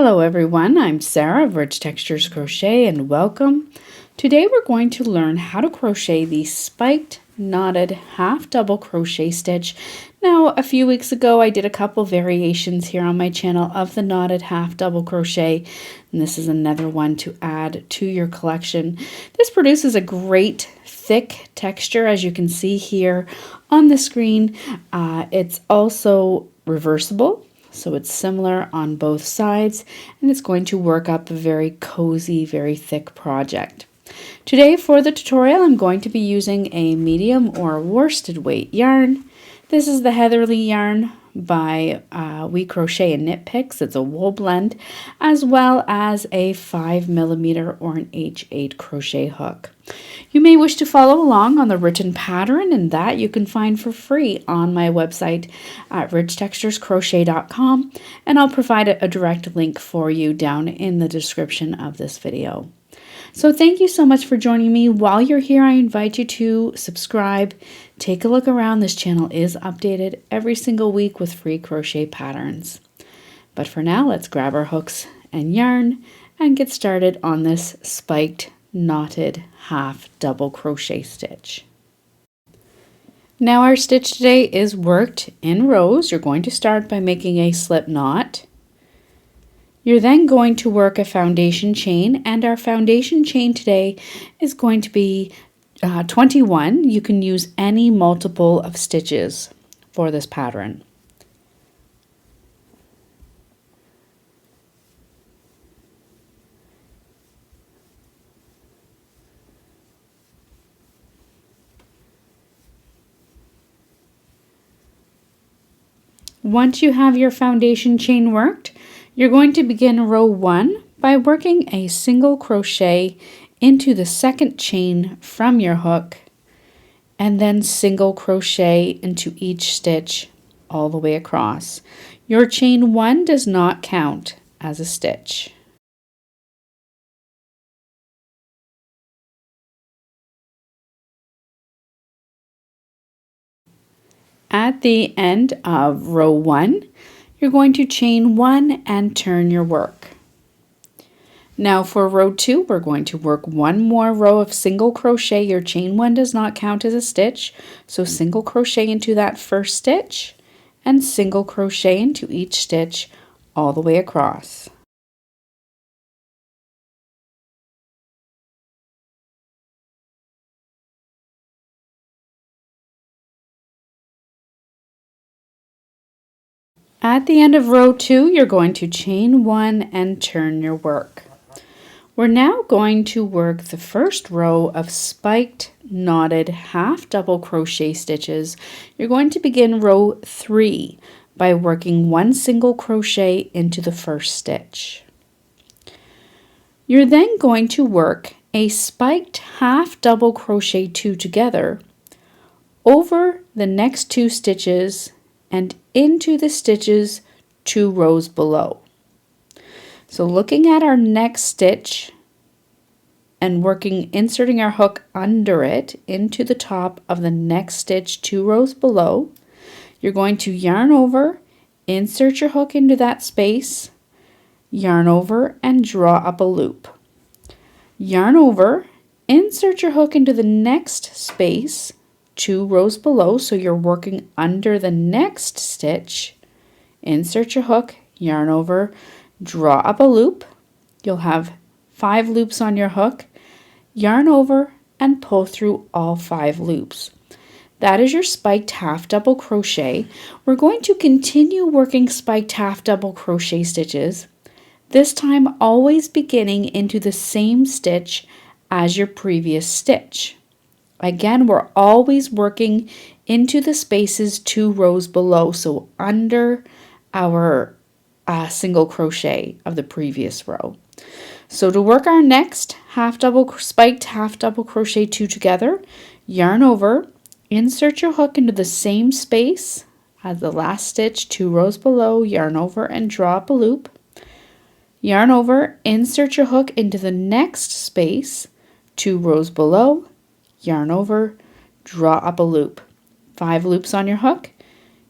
Hello everyone, I'm Sarah of Rich Textures Crochet and welcome. Today we're going to learn how to crochet the spiked knotted half double crochet stitch. Now a few weeks ago I did a couple variations here on my channel of the knotted half double crochet, and this is another one to add to your collection. This produces a great thick texture, as you can see here on the screen. It's also reversible, so it's similar on both sides, and it's going to work up a very cozy, very thick project. Today for the tutorial, I'm going to be using a medium or worsted weight yarn. This is the Heatherly yarn by We Crochet and Knit Picks. It's a wool blend, as well as a 5mm or an H8 crochet hook. You may wish to follow along on the written pattern, and that you can find for free on my website at richtexturescrochet.com, and I'll provide a direct link for you down in the description of this video. So thank you so much for joining me. While you're here, I invite you to subscribe, take a look around. This channel is updated every single week with free crochet patterns. But for now, let's grab our hooks and yarn and get started on this spiked knotted half double crochet stitch. Now our stitch today is worked in rows. You're going to start by making a slip knot. You're then going to work a foundation chain, and our foundation chain today is going to be 21. You can use any multiple of stitches for this pattern. Once you have your foundation chain worked, you're going to begin row 1 by working a single crochet into the second chain from your hook, and then single crochet into each stitch all the way across. Your chain 1 does not count as a stitch. At the end of row 1, you're going to chain 1 and turn your work. Now for row 2, we're going to work one more row of single crochet. Your chain 1 does not count as a stitch, so single crochet into that first stitch and single crochet into each stitch all the way across. At the end of row 2, you're going to chain 1 and turn your work. We're now going to work the first row of spiked knotted half double crochet stitches. You're going to begin row 3 by working one single crochet into the first stitch. You're then going to work a spiked half double crochet 2 together over the next 2 stitches and into the stitches 2 rows below. So looking at our next stitch and inserting our hook under it into the top of the next stitch 2 rows below, you're going to yarn over, insert your hook into that space, yarn over and draw up a loop. Yarn over, insert your hook into the next space 2 rows below, so you're working under the next stitch, insert your hook, yarn over, draw up a loop. You'll have 5 loops on your hook, yarn over and pull through all 5 loops. That is your spiked half double crochet. We're going to continue working spiked half double crochet stitches, this time always beginning into the same stitch as your previous stitch. Again, we're always working into the spaces 2 rows below, so under our single crochet of the previous row. So to work our next spiked half double crochet 2 together, yarn over, insert your hook into the same space as the last stitch 2 rows below, yarn over and draw up a loop. Yarn over, insert your hook into the next space 2 rows below, yarn over, draw up a loop. 5 loops on your hook,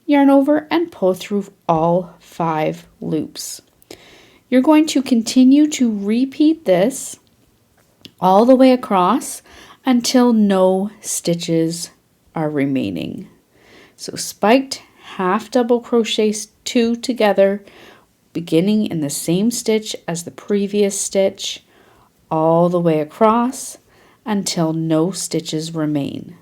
yarn over and pull through all 5 loops. You're going to continue to repeat this all the way across until no stitches are remaining. So spiked half double crochet 2 together, beginning in the same stitch as the previous stitch, all the way across until no stitches remain.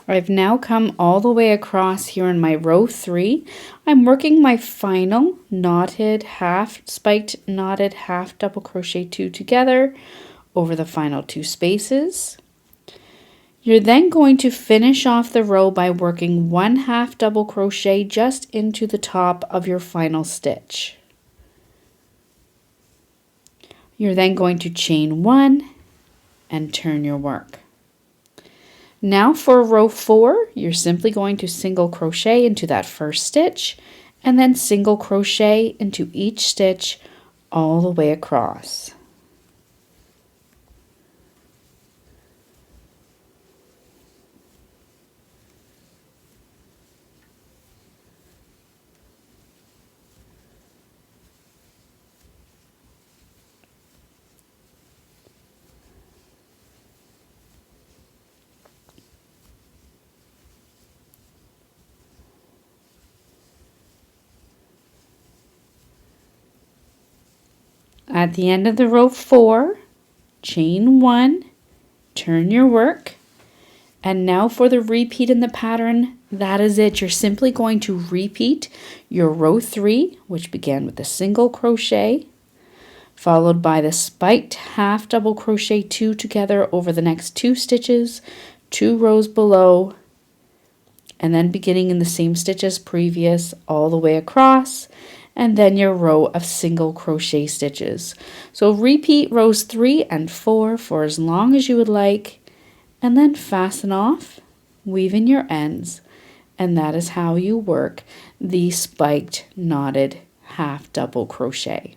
I've now come all the way across here in my row 3. I'm working my final spiked knotted half double crochet 2 together over the final 2 spaces. You're then going to finish off the row by working 1 half double crochet just into the top of your final stitch. You're then going to chain 1 and turn your work. Now for row 4, you're simply going to single crochet into that first stitch and then single crochet into each stitch all the way across. At the end of the row 4, chain 1, turn your work, and now for the repeat in the pattern, that is it. You're simply going to repeat your row 3, which began with a single crochet, followed by the spiked half double crochet 2 together over the next 2 stitches, 2 rows below, and then beginning in the same stitch as previous all the way across, and then your row of single crochet stitches. So repeat rows 3 and 4 for as long as you would like, and then fasten off, weave in your ends, and that is how you work the spiked knotted half double crochet.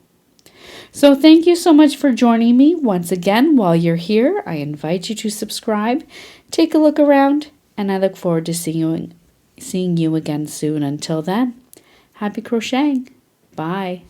So thank you so much for joining me. Once again, while you're here, I invite you to subscribe, take a look around, and I look forward to seeing you again soon. Until then, happy crocheting. Bye.